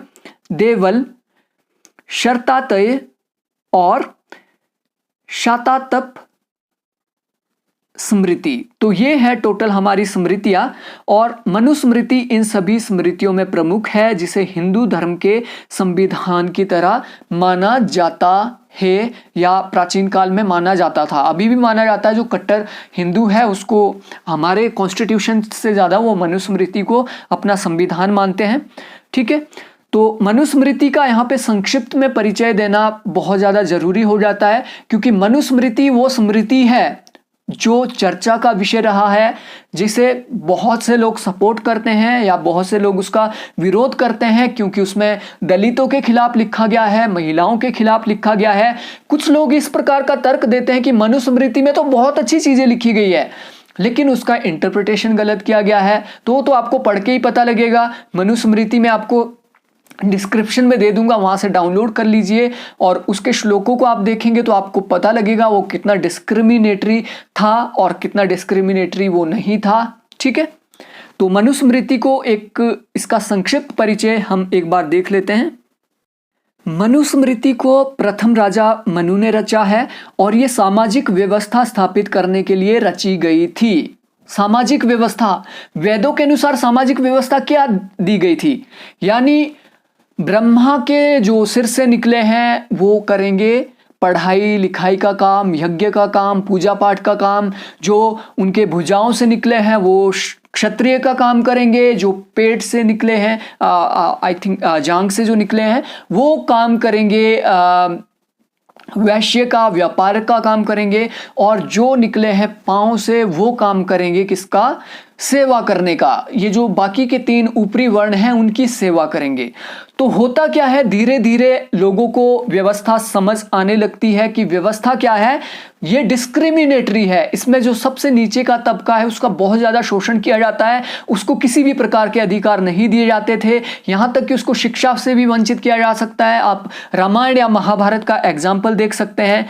देवल, शर्तातय और शातातप स्मृति। तो ये है टोटल हमारी स्मृतियां, और मनुस्मृति इन सभी स्मृतियों में प्रमुख है, जिसे हिंदू धर्म के संविधान की तरह माना जाता है या प्राचीन काल में माना जाता था। अभी भी माना जाता है। जो कट्टर हिंदू है उसको हमारे कॉन्स्टिट्यूशन से ज़्यादा वो मनुस्मृति को अपना संविधान मानते हैं। ठीक है, तो मनुस्मृति का यहाँ पे संक्षिप्त में परिचय देना बहुत ज़्यादा जरूरी हो जाता है, क्योंकि मनुस्मृति वो स्मृति है जो चर्चा का विषय रहा है, जिसे बहुत से लोग सपोर्ट करते हैं या बहुत से लोग उसका विरोध करते हैं, क्योंकि उसमें दलितों के खिलाफ लिखा गया है, महिलाओं के खिलाफ लिखा गया है। कुछ लोग इस प्रकार का तर्क देते हैं कि मनुस्मृति में तो बहुत अच्छी चीज़ें लिखी गई है, लेकिन उसका इंटरप्रिटेशन गलत किया गया है। तो आपको पढ़ के ही पता लगेगा। मनुस्मृति में आपको डिस्क्रिप्शन में दे दूंगा, वहां से डाउनलोड कर लीजिए और उसके श्लोकों को आप देखेंगे तो आपको पता लगेगा वो कितना डिस्क्रिमिनेटरी था और कितना डिस्क्रिमिनेटरी वो नहीं था। ठीक है, तो मनुस्मृति को एक इसका संक्षिप्त परिचय हम एक बार देख लेते हैं। मनुस्मृति को प्रथम राजा मनु ने रचा है और ये सामाजिक व्यवस्था स्थापित करने के लिए रची गई थी। सामाजिक व्यवस्था, वेदों के अनुसार सामाजिक व्यवस्था क्या दी गई थी? यानी ब्रह्मा के जो सिर से निकले हैं वो करेंगे पढ़ाई लिखाई का काम, यज्ञ का काम, पूजा पाठ का काम। जो उनके भुजाओं से निकले हैं वो क्षत्रिय का काम करेंगे। जो पेट से निकले हैं, आई थिंक जांग से जो निकले हैं वो काम करेंगे वैश्य का, व्यापार का काम करेंगे। और जो निकले हैं पांव से वो काम करेंगे किसका? सेवा करने का। ये जो बाकी के तीन ऊपरी वर्ण हैं उनकी सेवा करेंगे। तो होता क्या है, धीरे धीरे लोगों को व्यवस्था समझ आने लगती है कि व्यवस्था क्या है, ये डिस्क्रिमिनेटरी है। इसमें जो सबसे नीचे का तबका है उसका बहुत ज़्यादा शोषण किया जाता है, उसको किसी भी प्रकार के अधिकार नहीं दिए जाते थे, यहाँ तक कि उसको शिक्षा से भी वंचित किया जा सकता है। आप रामायण या महाभारत का एग्जाम्पल देख सकते हैं,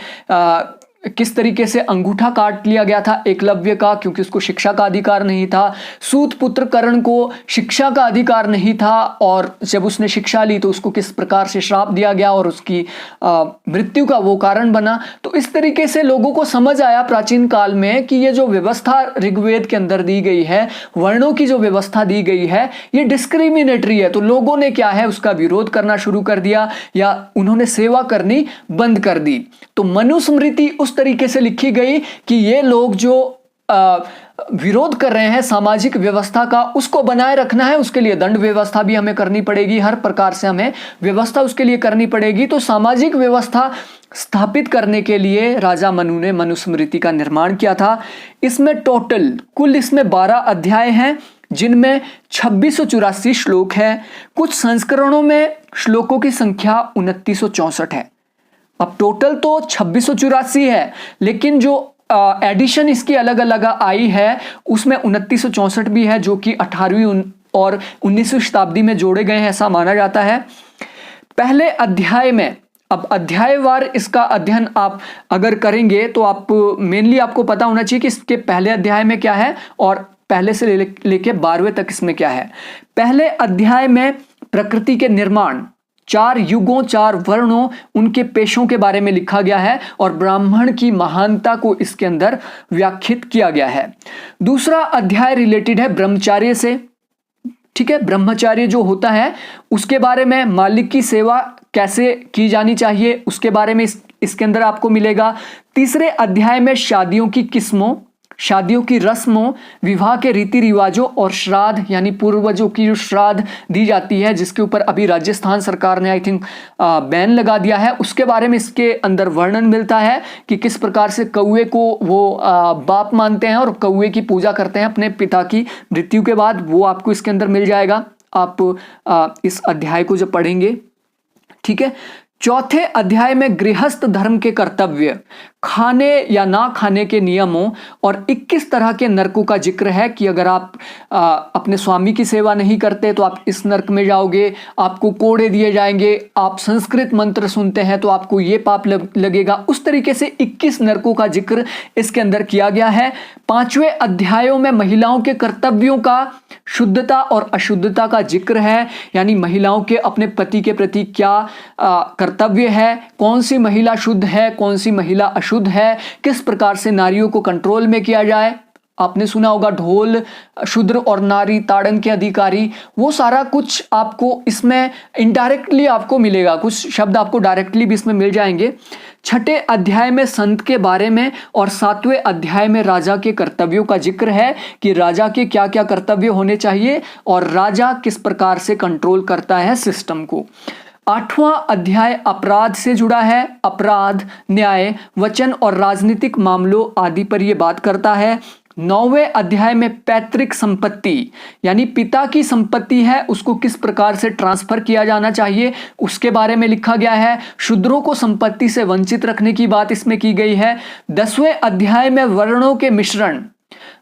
किस तरीके से अंगूठा काट लिया गया था एकलव्य का, क्योंकि उसको शिक्षा का अधिकार नहीं था। सूत पुत्र कर्ण को शिक्षा का अधिकार नहीं था और जब उसने शिक्षा ली तो उसको किस प्रकार से श्राप दिया गया और उसकी मृत्यु का वो कारण बना। तो इस तरीके से लोगों को समझ आया प्राचीन काल में कि ये जो व्यवस्था ऋग्वेद के अंदर दी गई है, वर्णों की जो व्यवस्था दी गई है, ये डिस्क्रिमिनेटरी है। तो लोगों ने क्या है, उसका विरोध करना शुरू कर दिया या उन्होंने सेवा करनी बंद कर दी। तो मनुस्मृति उस तरीके से लिखी गई कि ये लोग जो विरोध कर रहे हैं सामाजिक व्यवस्था का, उसको बनाए रखना है, उसके लिए दंड व्यवस्था भी हमें करनी पड़ेगी, हर प्रकार से हमें व्यवस्था उसके लिए करनी पड़ेगी। तो सामाजिक व्यवस्था स्थापित करने के लिए राजा मनु ने मनुस्मृति का निर्माण किया था। इसमें टोटल कुल इसमें 12 अध्याय हैं, जिनमें 2684 श्लोक है। कुछ संस्करणों में श्लोकों की संख्या 2964 है। अब टोटल तो 2684 है, लेकिन जो एडिशन इसकी अलग अलग आई है उसमें 2964 भी है, जो कि 18वीं और 19वीं शताब्दी में जोड़े गए हैं, ऐसा माना जाता है। पहले अध्याय में, अब अध्यायवार इसका अध्ययन आप अगर करेंगे तो आप मेनली आपको पता होना चाहिए कि इसके पहले अध्याय में क्या है और पहले से लेके 12वें तक इसमें क्या है। पहले अध्याय में प्रकृति के निर्माण, 4 युगों, 4 वर्णों, उनके पेशों के बारे में लिखा गया है और ब्राह्मण की महानता को इसके अंदर व्याख्यात किया गया है। दूसरा अध्याय रिलेटेड है ब्रह्मचार्य से। ठीक है, ब्रह्मचार्य जो होता है उसके बारे में, मालिक की सेवा कैसे की जानी चाहिए उसके बारे में इसके अंदर आपको मिलेगा। तीसरे अध्याय में शादियों की किस्मों, शादियों की रस्मों, विवाह के रीति रिवाजों और श्राद्ध यानी पूर्वजों की जो श्राद्ध दी जाती है, जिसके ऊपर अभी राजस्थान सरकार ने आई थिंक बैन लगा दिया है, उसके बारे में इसके अंदर वर्णन मिलता है कि किस प्रकार से कौवे को वो बाप मानते हैं और कौवे की पूजा करते हैं अपने पिता की मृत्यु के बाद। वो आपको इसके अंदर मिल जाएगा, आप इस अध्याय को जब पढ़ेंगे। ठीक है, चौथे अध्याय में गृहस्थ धर्म के कर्तव्य, खाने या ना खाने के नियमों और 21 तरह के नरकों का जिक्र है कि अगर आप अपने स्वामी की सेवा नहीं करते तो आप इस नरक में जाओगे, आपको कोड़े दिए जाएंगे, आप संस्कृत मंत्र सुनते हैं तो आपको ये पाप लगेगा। उस तरीके से 21 नरकों का जिक्र इसके अंदर किया गया है। 5वें अध्यायों में महिलाओं के कर्तव्यों का, शुद्धता और अशुद्धता का जिक्र है, यानी महिलाओं के अपने पति के प्रति क्या कर्तव्य है, कौन सी महिला शुद्ध है, कौन सी महिला अशुद्ध है, किस प्रकार से नारियों को कंट्रोल में किया जाए। आपने सुना होगा ढोल, शूद्र और नारी, ताड़न के अधिकारी, वो सारा कुछ आपको इसमें इनडायरेक्टली आपको मिलेगा, कुछ शब्द आपको डायरेक्टली भी इसमें मिल जाएंगे। 6ठे अध्याय में संत के बारे में और 7वें अध्याय में राजा के कर्तव्यों का जिक्र है कि राजा के क्या क्या कर्तव्य होने चाहिए और राजा किस प्रकार से कंट्रोल करता है सिस्टम को। 8वां अध्याय अपराध से जुड़ा है, अपराध, न्याय, वचन और राजनीतिक मामलों आदि पर यह बात करता है। 9वें अध्याय में पैतृक संपत्ति, यानी पिता की संपत्ति है उसको किस प्रकार से ट्रांसफर किया जाना चाहिए उसके बारे में लिखा गया है। शूद्रों को संपत्ति से वंचित रखने की बात इसमें की गई है। 10वें अध्याय में वर्णों के मिश्रण,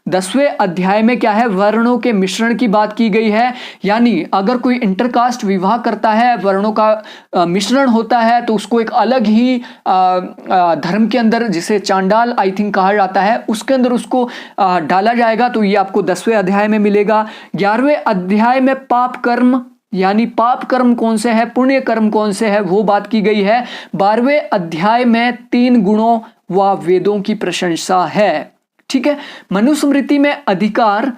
10वें अध्याय में क्या है, वर्णों के मिश्रण की बात की गई है, यानी अगर कोई इंटरकास्ट विवाह करता है, वर्णों का मिश्रण होता है तो उसको एक अलग ही धर्म के अंदर, जिसे चांडाल आई थिंक कहा जाता है, उसके अंदर उसको डाला जाएगा। तो ये आपको 10वें अध्याय में मिलेगा। 11वें अध्याय में पाप कर्म, यानी पाप कर्म कौन से है, पुण्य कर्म कौन से है, वो बात की गई है। 12वें अध्याय में 3 गुणों व वेदों की प्रशंसा है। ठीक है, मनुस्मृति में अधिकार,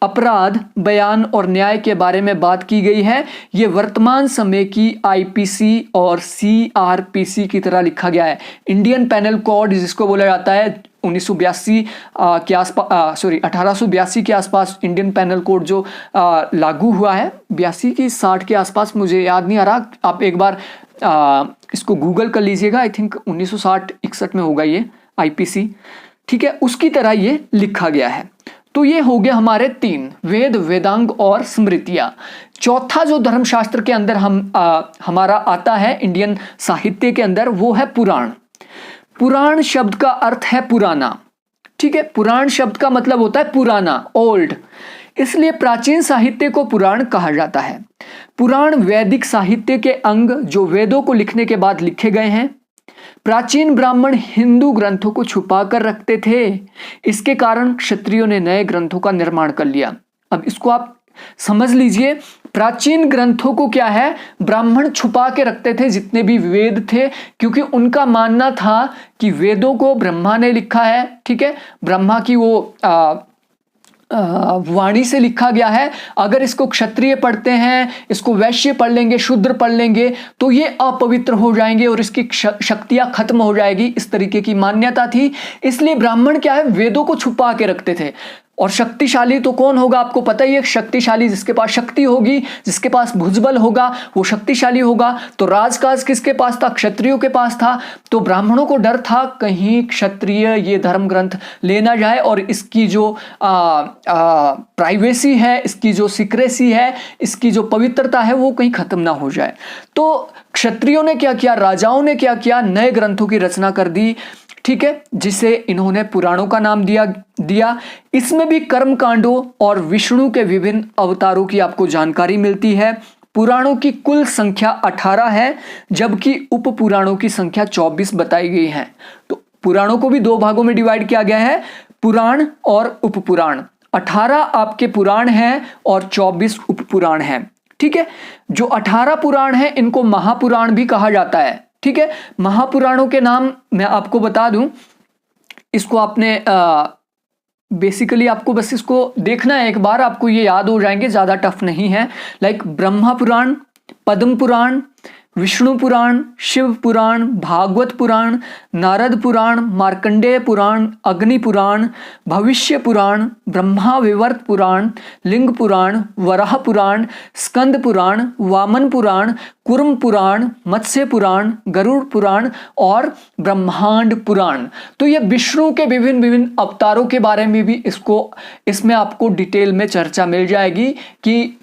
अपराध, बयान और न्याय के बारे में बात की गई है। यह वर्तमान समय की आईपीसी और सीआरपीसी की तरह लिखा गया है। इंडियन पेनल कोड जिसको बोला जाता है 1982 के आसपास, 1882 के आसपास इंडियन पेनल कोड जो लागू हुआ है, 82 की 60 के आसपास, मुझे याद नहीं आ रहा, आप एक बार इसको गूगल कर लीजिएगा। आई थिंक 1960-61 में होगा ये आईपीसी। ठीक है, उसकी तरह ये लिखा गया है। तो ये हो गया हमारे 3 वेद, वेदांग और स्मृतियां। चौथा जो धर्मशास्त्र के अंदर हमारा आता है इंडियन साहित्य के अंदर, वो है पुराण। पुराण शब्द का अर्थ है पुराना। ठीक है, पुराण शब्द का मतलब होता है पुराना, ओल्ड, इसलिए प्राचीन साहित्य को पुराण कहा जाता है। पुराण वैदिक साहित्य के अंग जो वेदों को लिखने के बाद लिखे गए हैं। प्राचीन ब्राह्मण हिंदू ग्रंथों को छुपा कर रखते थे, इसके कारण क्षत्रियों ने नए ग्रंथों का निर्माण कर लिया। अब इसको आप समझ लीजिए, प्राचीन ग्रंथों को क्या है, ब्राह्मण छुपा के रखते थे जितने भी वेद थे, क्योंकि उनका मानना था कि वेदों को ब्रह्मा ने लिखा है। ठीक है, ब्रह्मा की वो वाणी से लिखा गया है। अगर इसको क्षत्रिय पढ़ते हैं, इसको वैश्य पढ़ लेंगे, शूद्र पढ़ लेंगे तो ये अपवित्र हो जाएंगे और इसकी शक्तियां खत्म हो जाएगी, इस तरीके की मान्यता थी। इसलिए ब्राह्मण क्या है, वेदों को छुपा के रखते थे। और शक्तिशाली तो कौन होगा, आपको पता ही है, शक्तिशाली जिसके पास शक्ति होगी, जिसके पास भुजबल होगा, वो शक्तिशाली होगा। तो राजकाज किसके पास था, क्षत्रियों के पास था। तो ब्राह्मणों को डर था कहीं क्षत्रिय ये धर्म ग्रंथ लेना जाए और इसकी जो प्राइवेसी है, इसकी जो सीक्रेसी है, इसकी जो पवित्रता है, वो कहीं खत्म ना हो जाए। तो क्षत्रियों ने क्या किया, राजाओं ने क्या किया, नए ग्रंथों की रचना कर दी। ठीक है, जिसे इन्होंने पुराणों का नाम दिया। इसमें भी कर्म कांडों और विष्णु के विभिन्न अवतारों की आपको जानकारी मिलती है। पुराणों की कुल संख्या 18 है, जबकि उप पुराणों की संख्या 24 बताई गई है। तो पुराणों को भी 2 भागों में डिवाइड किया गया है, पुराण और उप पुराण। 18 आपके पुराण हैं और 24 उप पुराण हैं। ठीक है, जो 18 पुराण हैं इनको महापुराण भी कहा जाता है। ठीक है, महापुराणों के नाम मैं आपको बता दूं, इसको आपने बेसिकली आपको बस इसको देखना है एक बार, आपको ये याद हो जाएंगे, ज्यादा टफ नहीं है। लाइक ब्रह्मा पुराण, पद्म पुराण, विष्णु पुराण, शिव पुराण, भागवत पुराण, नारद पुराण, मार्कंडेय पुराण, अग्नि पुराण, भविष्य पुराण, ब्रह्मा विवर्त पुराण, लिंग पुराण, वराह पुराण, स्कंद पुराण, वामन पुराण, कुर्म पुराण, मत्स्य पुराण, गरुड़ पुराण और ब्रह्मांड पुराण। तो ये विष्णु के विभिन्न विभिन्न अवतारों के बारे में भी इसमें आपको डिटेल में चर्चा मिल जाएगी कि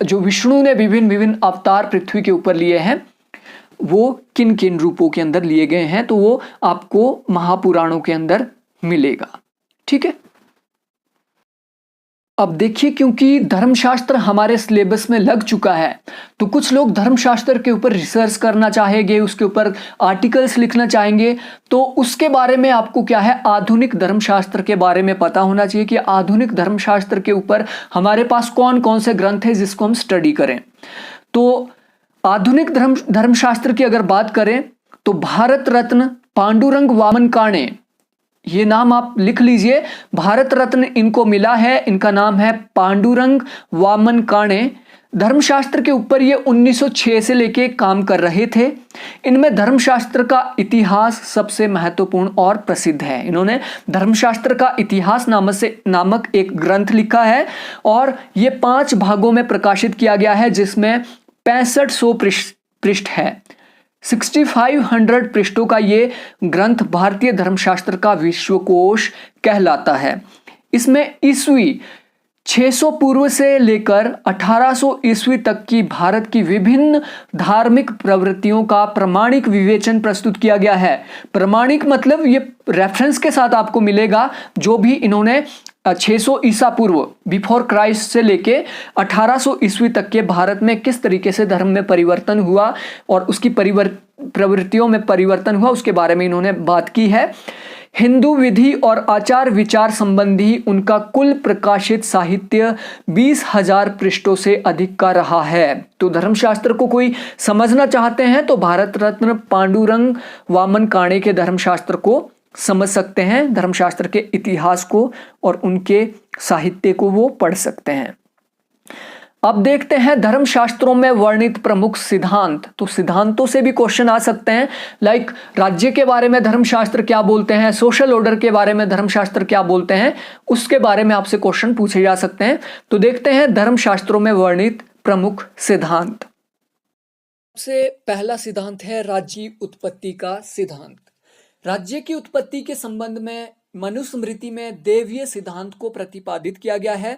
जो विष्णु ने विभिन्न विभिन्न अवतार पृथ्वी के ऊपर लिए हैं वो किन किन रूपों के अंदर लिए गए हैं, तो वो आपको महापुराणों के अंदर मिलेगा। ठीक है, अब देखिए, क्योंकि धर्मशास्त्र हमारे सिलेबस में लग चुका है तो कुछ लोग धर्मशास्त्र के ऊपर रिसर्च करना चाहेंगे, उसके ऊपर आर्टिकल्स लिखना चाहेंगे, तो उसके बारे में आपको क्या है, आधुनिक धर्मशास्त्र के बारे में पता होना चाहिए कि आधुनिक धर्मशास्त्र के ऊपर हमारे पास कौन कौन से ग्रंथ है जिसको हम स्टडी करें। तो आधुनिक धर्मशास्त्र की अगर बात करें तो भारत रत्न पांडुरंग वामन काणे, ये नाम आप लिख लीजिए, भारत रत्न इनको मिला है, इनका नाम है पांडुरंग वामन काणे। धर्मशास्त्र के ऊपर ये 1906 से लेके काम कर रहे थे। इनमें धर्मशास्त्र का इतिहास सबसे महत्वपूर्ण और प्रसिद्ध है। इन्होंने धर्मशास्त्र का इतिहास नामक एक ग्रंथ लिखा है और ये 5 भागों में प्रकाशित किया गया है, जिसमें 6500 पृष्ठ है। 6500 पृष्ठों का ये ग्रंथ भारतीय धर्मशास्त्र का विश्वकोश कहलाता है। इसमें ईस्वी 600 पूर्व से लेकर 1800 ईस्वी तक की भारत की विभिन्न धार्मिक प्रवृत्तियों का प्रामाणिक विवेचन प्रस्तुत किया गया है। प्रामाणिक मतलब ये रेफरेंस के साथ आपको मिलेगा, जो भी इन्होंने 600 ईसा पूर्व बिफोर क्राइस्ट से लेके 1800 ईस्वी तक के भारत में किस तरीके से धर्म में परिवर्तन हुआ और उसकी प्रवृत्तियों में परिवर्तन हुआ, उसके बारे में इन्होंने बात की है। हिंदू विधि और आचार विचार संबंधी उनका कुल प्रकाशित साहित्य 20,000 पृष्ठों से अधिक का रहा है। तो धर्मशास्त्र को कोई समझना चाहते हैं तो भारत रत्न पांडुरंग वामन काणे के धर्मशास्त्र को समझ सकते हैं, धर्मशास्त्र के इतिहास को और उनके साहित्य को वो पढ़ सकते हैं। अब देखते हैं धर्मशास्त्रों में वर्णित प्रमुख सिद्धांत। तो सिद्धांतों से भी क्वेश्चन आ सकते हैं, लाइक राज्य के बारे में धर्मशास्त्र क्या बोलते हैं, सोशल ऑर्डर के बारे में धर्मशास्त्र क्या बोलते हैं, उसके बारे में आपसे क्वेश्चन पूछे जा सकते हैं। तो देखते हैं धर्मशास्त्रों में वर्णित प्रमुख सिद्धांत। सबसे पहला सिद्धांत है राज्य उत्पत्ति का सिद्धांत। राज्य की उत्पत्ति के संबंध में मनुस्मृति में देवीय सिद्धांत को प्रतिपादित किया गया है।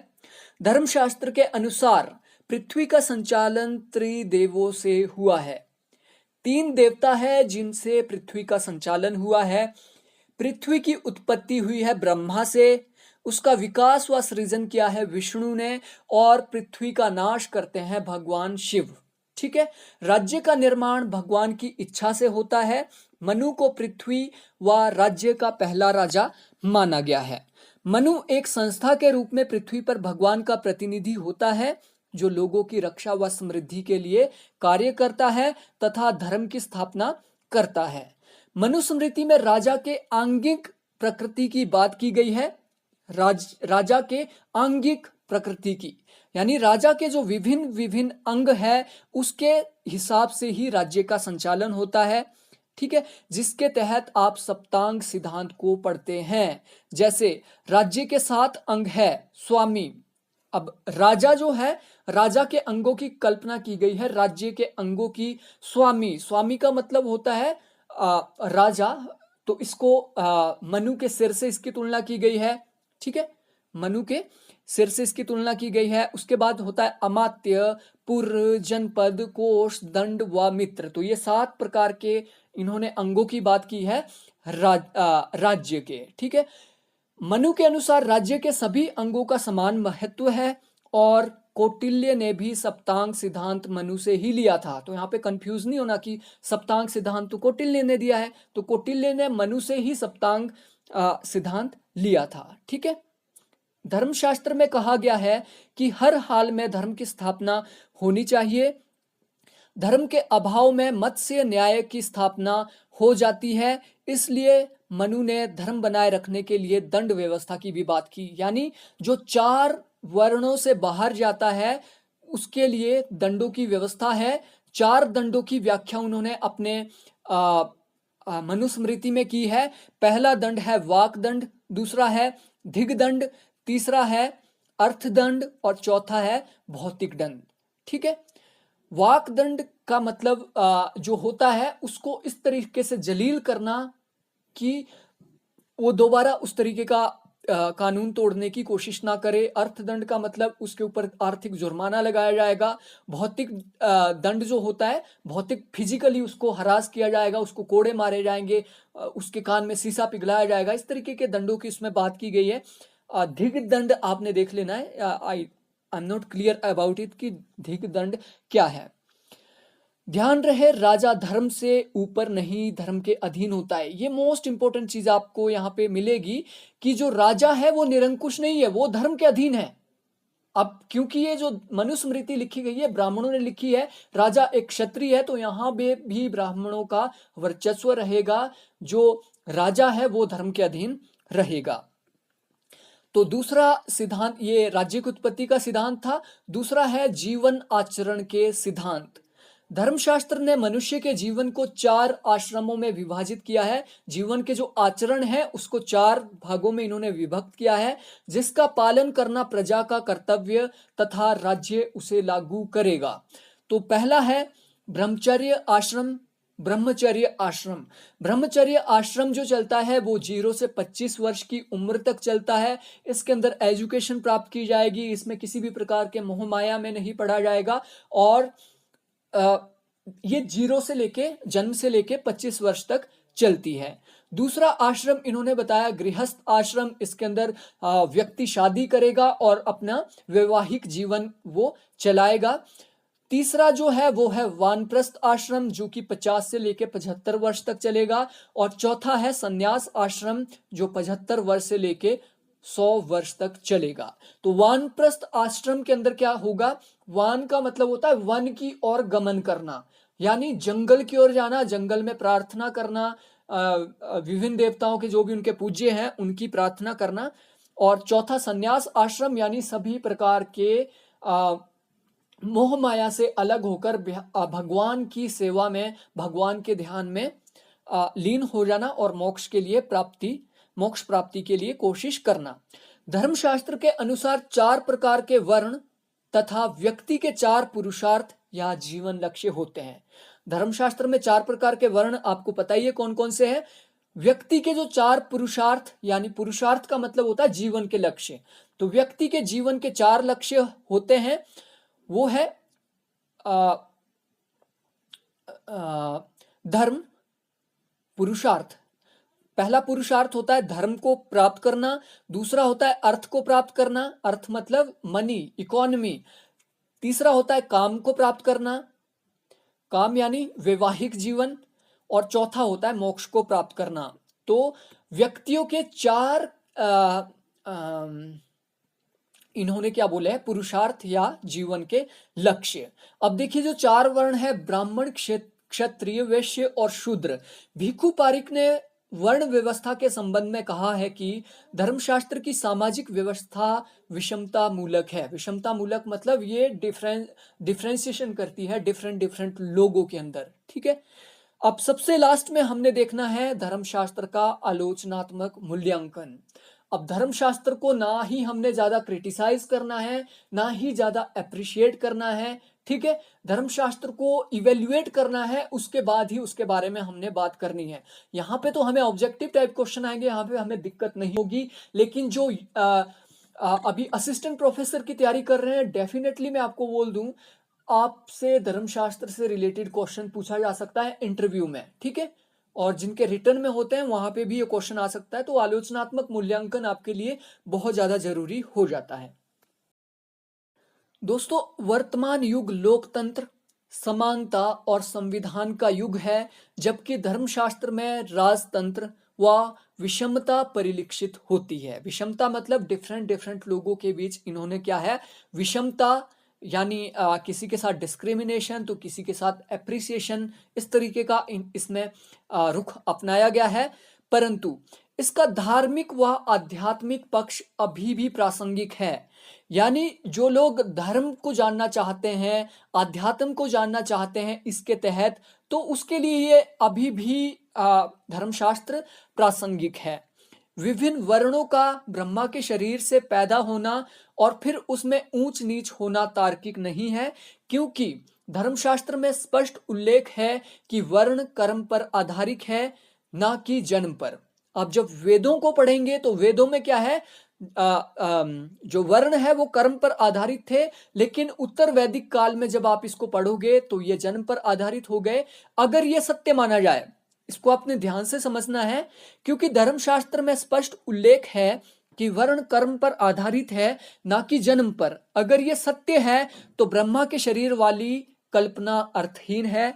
धर्मशास्त्र के अनुसार पृथ्वी का संचालन त्रिदेवों से हुआ है। 3 देवता है जिनसे पृथ्वी का संचालन हुआ है। पृथ्वी की उत्पत्ति हुई है ब्रह्मा से, उसका विकास व सृजन किया है विष्णु ने, और पृथ्वी का नाश करते हैं भगवान शिव। ठीक है, राज्य का निर्माण भगवान की इच्छा से होता है। मनु को पृथ्वी व राज्य का पहला राजा माना गया है। मनु एक संस्था के रूप में पृथ्वी पर भगवान का प्रतिनिधि होता है, जो लोगों की रक्षा व समृद्धि के लिए कार्य करता है तथा धर्म की स्थापना करता है। मनुस्मृति में राजा के आंगिक प्रकृति की बात की गई है। राजा के आंगिक प्रकृति की, यानी राजा के जो विभिन्न विभिन्न अंग है उसके हिसाब से ही राज्य का संचालन होता है। ठीक है, जिसके तहत आप सप्तांग सिद्धांत को पढ़ते हैं। जैसे राज्य के 7 अंग है स्वामी। अब राजा जो है, राजा के अंगों की कल्पना की गई है, राज्य के अंगों की स्वामी। स्वामी का मतलब होता है राजा। तो इसको मनु के सिर से इसकी तुलना की गई है। ठीक है, मनु के सिर से इसकी तुलना की गई है। उसके बाद होता है अमात्य, पुर, जनपद, कोष, दंड व मित्र। तो ये 7 प्रकार के इन्होंने अंगों की बात की है राज्य के। ठीक है, मनु के अनुसार राज्य के सभी अंगों का समान महत्व है और कौटिल्य ने भी सप्तांग सिद्धांत मनु से ही लिया था। तो यहाँ पे कंफ्यूज नहीं होना कि सप्तांग सिद्धांत तो कौटिल्य ने दिया है, तो कौटिल्य ने मनु से ही सप्तांग सिद्धांत लिया था। ठीक है, धर्मशास्त्र में कहा गया है कि हर हाल में धर्म की स्थापना होनी चाहिए। धर्म के अभाव में मत्स्य न्याय की स्थापना हो जाती है, इसलिए मनु ने धर्म बनाए रखने के लिए दंड व्यवस्था की भी बात की। यानी जो 4 वर्णों से बाहर जाता है उसके लिए दंडों की व्यवस्था है। 4 दंडों की व्याख्या उन्होंने अपने मनुस्मृति में की है। पहला दंड है वाकदंड, दूसरा है धिग्दंड, तीसरा है अर्थदंड और चौथा है भौतिक दंड। ठीक है, वाकदंड का मतलब जो होता है उसको इस तरीके से जलील करना कि वो दोबारा उस तरीके का कानून तोड़ने की कोशिश ना करे। अर्थदंड का मतलब उसके ऊपर आर्थिक जुर्माना लगाया जाएगा। भौतिक दंड जो होता है, भौतिक फिजिकली उसको हरास किया जाएगा, उसको कोड़े मारे जाएंगे, उसके कान में शीशा पिघलाया जाएगा। इस तरीके के दंडों की इसमें बात की गई है। धिग दंड आपने देख लेना है। I am not clear about it कि धिग दंड क्या है। ध्यान रहे, राजा धर्म से ऊपर नहीं, धर्म के अधीन होता है। ये मोस्ट इंपॉर्टेंट चीज आपको यहाँ पे मिलेगी कि जो राजा है वो निरंकुश नहीं है, वो धर्म के अधीन है। अब क्योंकि ये जो मनुस्मृति लिखी गई है ब्राह्मणों ने लिखी है, राजा एक क्षत्रिय है, तो यहाँ भी ब्राह्मणों का वर्चस्व रहेगा। जो राजा है वो धर्म के अधीन रहेगा। तो दूसरा सिद्धांत, ये राज्य की उत्पत्ति का सिद्धांत था। दूसरा है जीवन आचरण के सिद्धांत। धर्मशास्त्र ने मनुष्य के जीवन को 4 आश्रमों में विभाजित किया है। जीवन के जो आचरण है उसको 4 भागों में इन्होंने विभक्त किया है, जिसका पालन करना प्रजा का कर्तव्य तथा राज्य उसे लागू करेगा। तो पहला है ब्रह्मचर्य आश्रम। ब्रह्मचर्य आश्रम, ब्रह्मचर्य आश्रम जो चलता है वो 0 से 25 वर्ष की उम्र तक चलता है। इसके अंदर एजुकेशन प्राप्त की जाएगी, इसमें किसी भी प्रकार के मोह माया में नहीं पढ़ा जाएगा। और ये 0 से लेके, जन्म से लेके 25 वर्ष तक चलती है। दूसरा आश्रम इन्होंने बताया गृहस्थ आश्रम। इसके अंदर व्यक्ति शादी करेगा और अपना वैवाहिक जीवन वो चलाएगा। तीसरा जो है वो है वानप्रस्थ आश्रम, जो कि 50 से लेके 75 वर्ष तक चलेगा। और चौथा है संन्यास आश्रम, जो 75 वर्ष से लेके 100 वर्ष तक चलेगा। तो वानप्रस्थ आश्रम के अंदर क्या होगा? वान का मतलब होता है वन की ओर गमन करना, यानी जंगल की ओर जाना, जंगल में प्रार्थना करना, विभिन्न देवताओं के जो भी उनके पूज्य हैं उनकी प्रार्थना करना। और चौथा संन्यास आश्रम, यानी सभी प्रकार के मोह माया से अलग होकर भगवान की सेवा में, भगवान के ध्यान में लीन हो जाना और मोक्ष प्राप्ति के लिए कोशिश करना। धर्मशास्त्र के अनुसार 4 प्रकार के वर्ण तथा व्यक्ति के 4 पुरुषार्थ या जीवन लक्ष्य होते हैं। धर्मशास्त्र में 4 प्रकार के वर्ण आपको पता ही है कौन कौन से हैं। व्यक्ति के जो 4 पुरुषार्थ, यानी पुरुषार्थ का मतलब होता है जीवन के लक्ष्य। तो व्यक्ति के जीवन के 4 लक्ष्य होते हैं। वो है धर्म, पुरुषार्थ। पहला पुरुषार्थ होता है धर्म को प्राप्त करना। दूसरा होता है अर्थ को प्राप्त करना, अर्थ मतलब मनी, इकोनॉमी। तीसरा होता है काम को प्राप्त करना, काम यानी वैवाहिक जीवन। और चौथा होता है मोक्ष को प्राप्त करना। तो व्यक्तियों के 4 इन्होंने क्या बोले हैं? पुरुषार्थ या जीवन के लक्ष्य। अब देखिए जो 4 वर्ण है, ब्राह्मण, क्षत्रिय, वैश्य और शूद्र। भिक्षु पारिक ने वर्ण व्यवस्था के संबंध में कहा है कि धर्मशास्त्र की सामाजिक व्यवस्था विषमता मूलक है। विषमता मूलक मतलब ये डिफरेंशिएशन करती है डिफरेंट लोगों के अंदर। ठीक है, अब सबसे लास्ट में हमने देखना है धर्मशास्त्र का आलोचनात्मक मूल्यांकन। अब धर्मशास्त्र को ना ही हमने ज्यादा क्रिटिसाइज करना है, ना ही ज्यादा अप्रिशिएट करना है। ठीक है, धर्मशास्त्र को इवेल्युएट करना है, उसके बाद ही उसके बारे में हमने बात करनी है। यहाँ पे तो हमें ऑब्जेक्टिव टाइप क्वेश्चन आएंगे, यहाँ पे हमें दिक्कत नहीं होगी। लेकिन जो अभी असिस्टेंट प्रोफेसर की तैयारी कर रहे हैं, डेफिनेटली मैं आपको बोल दूं, आपसे धर्मशास्त्र से रिलेटेड क्वेश्चन पूछा जा सकता है इंटरव्यू में। ठीक है, और जिनके रिटर्न में होते हैं वहां पे भी ये क्वेश्चन आ सकता है। तो आलोचनात्मक मूल्यांकन आपके लिए बहुत ज्यादा जरूरी हो जाता है। दोस्तों, वर्तमान युग लोकतंत्र, समानता और संविधान का युग है, जबकि धर्मशास्त्र में राजतंत्र व विषमता परिलक्षित होती है। विषमता मतलब डिफरेंट लोगों के बीच इन्होंने क्या है? विषमता, यानी किसी के साथ डिस्क्रिमिनेशन तो किसी के साथ एप्रिसिएशन, इस तरीके का इसमें रुख अपनाया गया है। परंतु इसका धार्मिक व आध्यात्मिक पक्ष अभी भी प्रासंगिक है। यानी जो लोग धर्म को जानना चाहते हैं, आध्यात्म को जानना चाहते हैं इसके तहत, तो उसके लिए ये अभी भी धर्मशास्त्र प्रासंगिक है। विभिन्न वर्णों का ब्रह्मा के शरीर से पैदा होना और फिर उसमें ऊंच नीच होना तार्किक नहीं है, क्योंकि धर्मशास्त्र में स्पष्ट उल्लेख है कि वर्ण कर्म पर आधारित है, ना कि जन्म पर। अब जब वेदों को पढ़ेंगे तो वेदों में क्या है, जो वर्ण है वो कर्म पर आधारित थे, लेकिन उत्तर वैदिक काल में जब आप इसको पढ़ोगे तो ये जन्म पर आधारित हो गए। अगर ये सत्य माना जाए, इसको आपने ध्यान से समझना है, क्योंकि धर्मशास्त्र में स्पष्ट उल्लेख है कि वर्ण कर्म पर आधारित है, ना कि जन्म पर। अगर ये सत्य है तो ब्रह्मा के शरीर वाली कल्पना अर्थहीन है,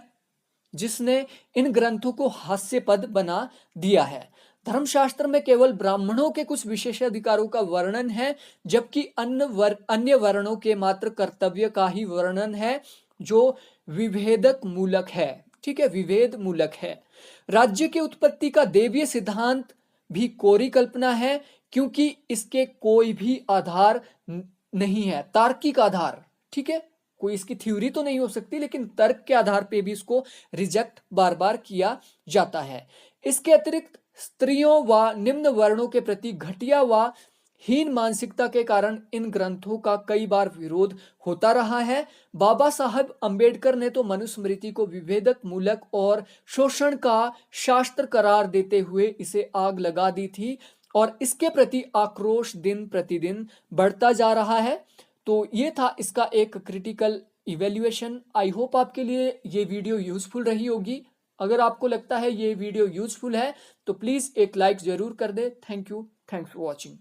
जिसने इन ग्रंथों को हास्यपद बना दिया है। धर्मशास्त्र में केवल ब्राह्मणों के कुछ विशेषाधिकारों का वर्णन है, जबकि अन्य वर्णों के मात्र कर्तव्य का ही वर्णन है, जो विभेदक मूलक है। ठीक है, विभेद मूलक है। राज्य की उत्पत्ति का देवीय सिद्धांत भी कोरी कल्पना है, क्योंकि इसके कोई भी आधार नहीं है, तार्किक आधार। ठीक है, कोई इसकी थ्योरी तो नहीं हो सकती, लेकिन तर्क के आधार पे भी इसको रिजेक्ट बार बार किया जाता है। इसके अतिरिक्त स्त्रियों व निम्न वर्णों के प्रति घटिया व हीन मानसिकता के कारण इन ग्रंथों का कई बार विरोध होता रहा है। बाबा साहब अंबेडकर ने तो मनुस्मृति को विभेदक मूलक और शोषण का शास्त्र करार देते हुए इसे आग लगा दी थी, और इसके प्रति आक्रोश दिन प्रतिदिन बढ़ता जा रहा है। तो ये था इसका एक क्रिटिकल इवेल्युएशन। आई होप आपके लिए ये वीडियो यूजफुल रही होगी। अगर आपको लगता है ये वीडियो यूजफुल है तो प्लीज़ एक लाइक ज़रूर कर दे। Thank you, thanks for watching.